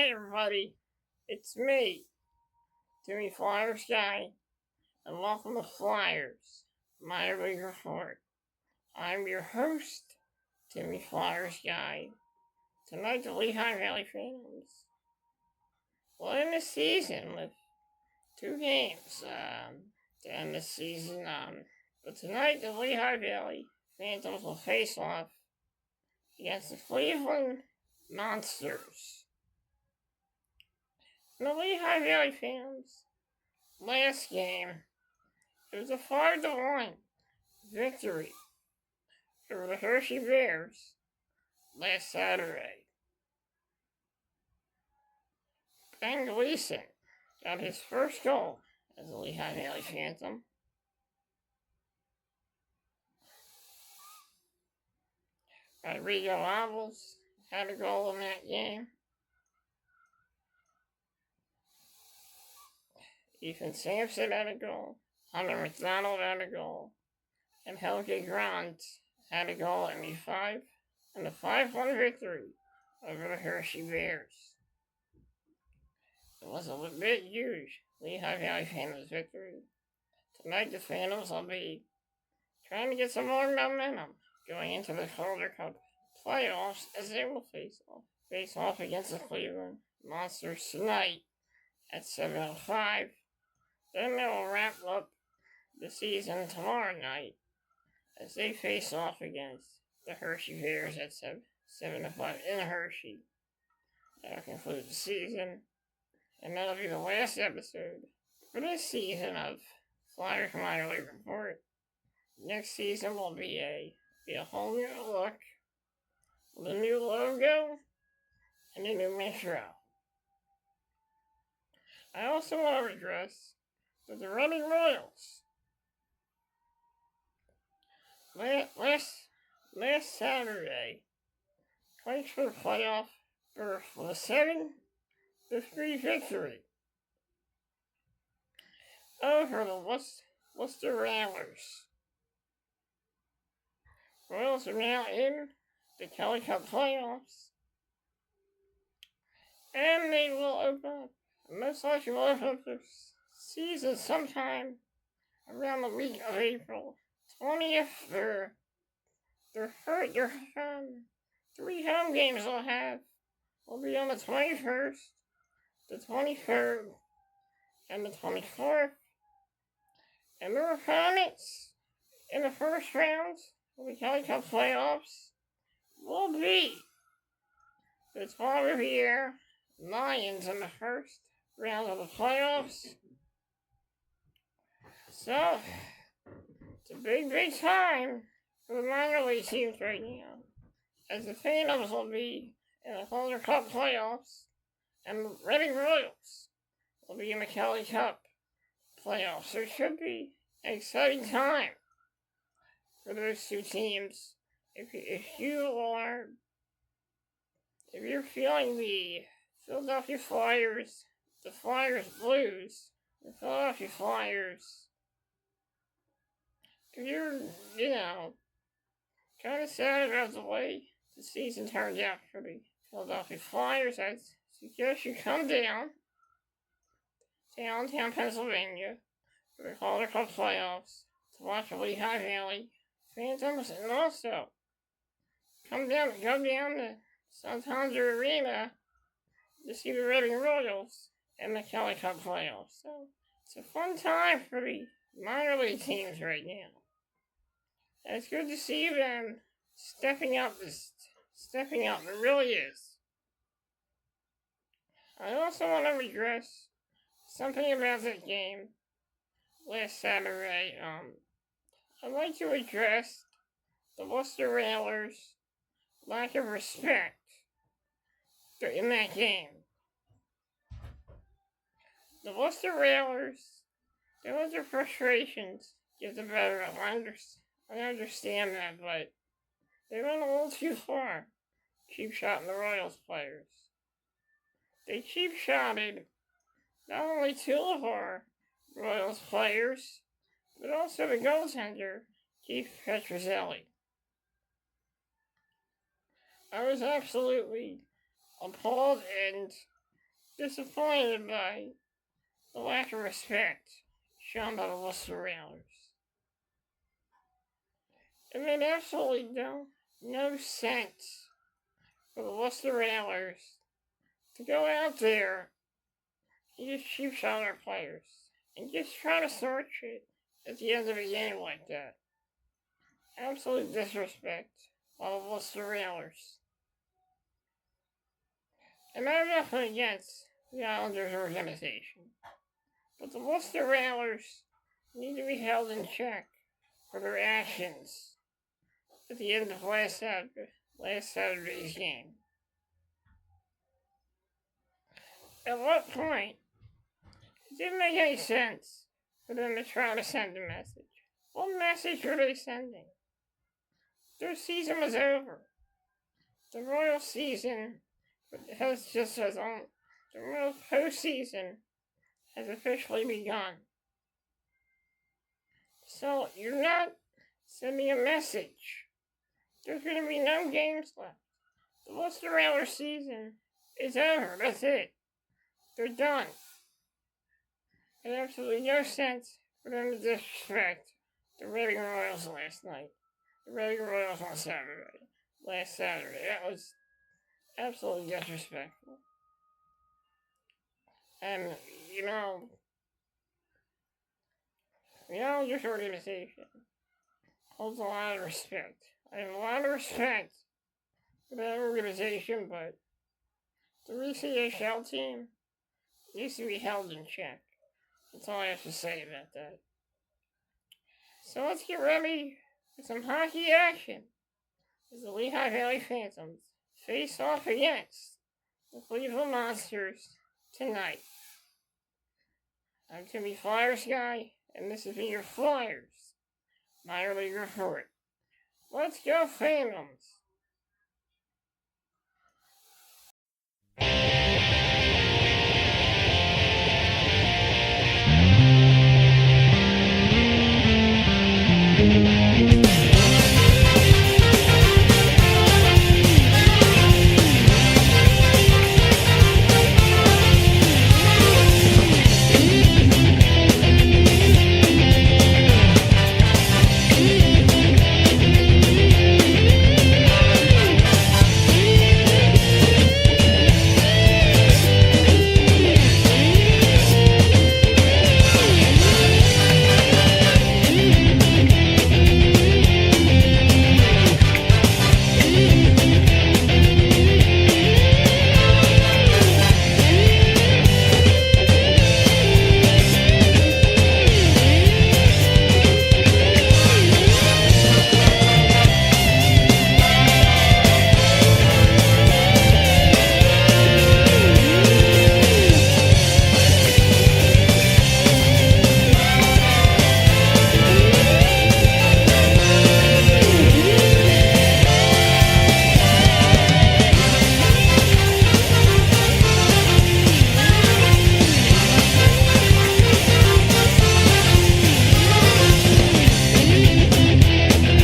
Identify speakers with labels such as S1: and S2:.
S1: Hi everybody, it's me, Timmy Flyers Guy, and welcome to Flyers, Minor League Report. I'm your host, Timmy Flyers Guy. Tonight the Lehigh Valley Phantoms will end the season with 2 games to end the season. But tonight the Lehigh Valley Phantoms will face off against the Cleveland Monsters. The Lehigh Valley Phantoms last game, it was a 5-1 victory over the Hershey Bears last Saturday. Ben Gleason got his first goal as a Lehigh Valley Phantom. Rodrigo Alves had a goal in that game. Ethan Sampson had a goal. Hunter McDonald had a goal. And Helge Grant had a goal in the 5-1 victory over the Hershey Bears. It was a bit huge Lehigh Valley Phantoms victory. Tonight the Phantoms will be trying to get some more momentum going into the Calder Cup playoffs as they will face off against the Cleveland Monsters tonight at 7:05. Then they will wrap up the season tomorrow night as they face off against the Hershey Bears at 7:05 in Hershey. That'll conclude the season, and that'll be the last episode for this season of Flyers Minor League Report. Next season will be a whole new look with a new logo and a new intro. I also want to address that the Reading Royals last Saturday clinched for the playoff berth with a 7-3 victory over the Worcester Rattlers. Royals are now in the Kelly Cup playoffs, and they will most likely will open up their season sometime around the week of April 20th. Their 3 home games they'll have will be on the 21st, the 23rd, and the 24th. And their opponents in the first round of the Kelly Cup playoffs will be the Trois-Rivières Lions in the first round of the playoffs. So, it's a big time for the minor league teams right now, as the Phantoms will be in the Calder Cup playoffs, and the Reading Royals will be in the Kelly Cup playoffs. So it should be an exciting time for those 2 teams. If you're feeling the Philadelphia Flyers, the Flyers blues, the Philadelphia Flyers, if you're, kind of sad about the way the season turned out for the Philadelphia Flyers, I suggest you come down to Allentown, Pennsylvania for the Calder Cup playoffs to watch the Lehigh Valley Phantoms, and also come down to Santander Arena to see the Reading Royals in the Kelly Cup playoffs. So it's a fun time for the minor league teams right now. And it's good to see them stepping up. It really is. I also want to address something about that game last Saturday. I'd like to address the Worcester Rattlers' lack of respect in that game. The Worcester Rattlers, they let their frustrations get the better of them. I understand that, but they went a little too far, cheap shotting the Royals players. They cheap shotted not only 2 of our Royals players, but also the goaltender, Keith Petruzzelli. I was absolutely appalled and disappointed by the lack of respect shown by the Worcester Railers. It made absolutely no sense for the Worcester Railers to go out there and just cheap shot our players and just try to search it at the end of a game like that. Absolute disrespect by the Worcester Railers. And I'm nothing against the Islanders organization, but the Worcester Railers need to be held in check for their actions at the end of last Saturday's game. At what point, it didn't make any sense for them to try to send a message. What message were they sending? Their season was over. The Royal season has just as on. The Royal postseason has officially begun. So you're not sending a message. There's going to be no games left. The Worcester Railers season is over. That's it. They're done. It made absolutely no sense for them to disrespect the Reading Royals last night. The Reading Royals on Saturday. Last Saturday. That was absolutely disrespectful. And, this organization holds a lot of respect. I have a lot of respect for that organization, but the RCHL team needs to be held in check. That's all I have to say about that. So let's get ready for some hockey action as the Lehigh Valley Phantoms face off against the Cleveland Monsters tonight. I'm Timmy Flyers guy, and this has been your Flyers minor league report. Let's go Phantoms!